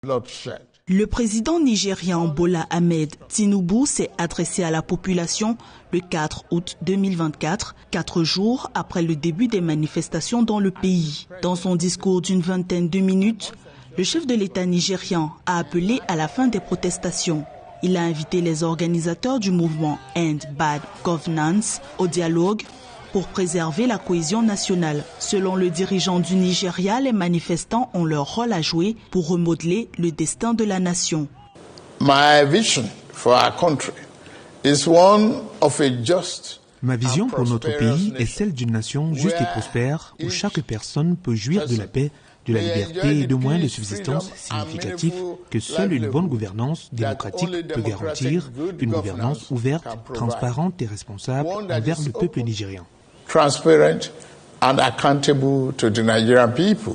Le président nigérian Bola Ahmed Tinubu s'est adressé à la population le 4 août 2024, 4 jours après le début des manifestations dans le pays. Dans son discours d'une vingtaine de minutes, le chef de l'État nigérian a appelé à la fin des protestations. Il a invité les organisateurs du mouvement End Bad Governance au dialogue pour préserver la cohésion nationale. Selon le dirigeant du Nigeria, les manifestants ont leur rôle à jouer pour remodeler le destin de la nation. Ma vision pour notre pays est celle d'une nation juste et prospère où chaque personne peut jouir de la paix, de la liberté et de moyens de subsistance significatifs que seule une bonne gouvernance démocratique peut garantir, une gouvernance ouverte, transparente et responsable envers le peuple nigérian. Transparent and accountable to the Nigerian people.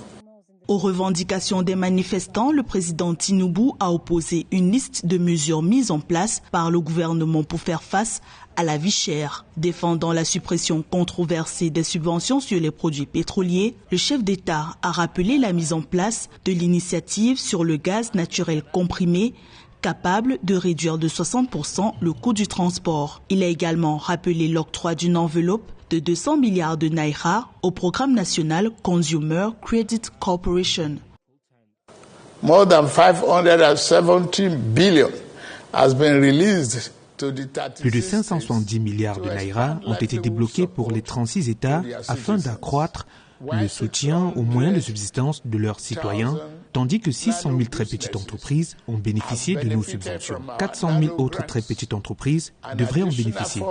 Aux revendications des manifestants, le président Tinubu a opposé une liste de mesures mises en place par le gouvernement pour faire face à la vie chère. Défendant la suppression controversée des subventions sur les produits pétroliers, le chef d'État a rappelé la mise en place de l'initiative sur le gaz naturel comprimé, capable de réduire de 60% le coût du transport. Il a également rappelé l'octroi d'une enveloppe de 200 milliards de naira au programme national Consumer Credit Corporation. More than 570 billion has been released to the 36 Plus de 570 milliards de naira ont été débloqués pour les 36 États afin d'accroître le soutien aux moyens de subsistance de leurs citoyens, tandis que 600 000 très petites entreprises ont bénéficié de nos subventions. 400 000 autres très petites entreprises devraient en bénéficier.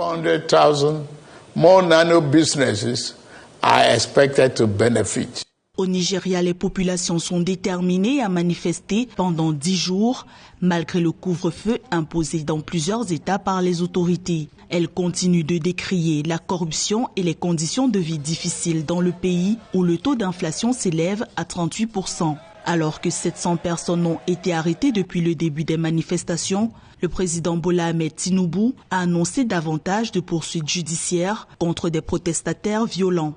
More nano businesses are expected to benefit. Au Nigeria, les populations sont déterminées à manifester pendant 10 jours, malgré le couvre-feu imposé dans plusieurs États par les autorités. Elles continuent de décrier la corruption et les conditions de vie difficiles dans le pays où le taux d'inflation s'élève à 38%. Alors que 700 personnes ont été arrêtées depuis le début des manifestations, le président Bola Ahmed Tinubu a annoncé davantage de poursuites judiciaires contre des protestataires violents.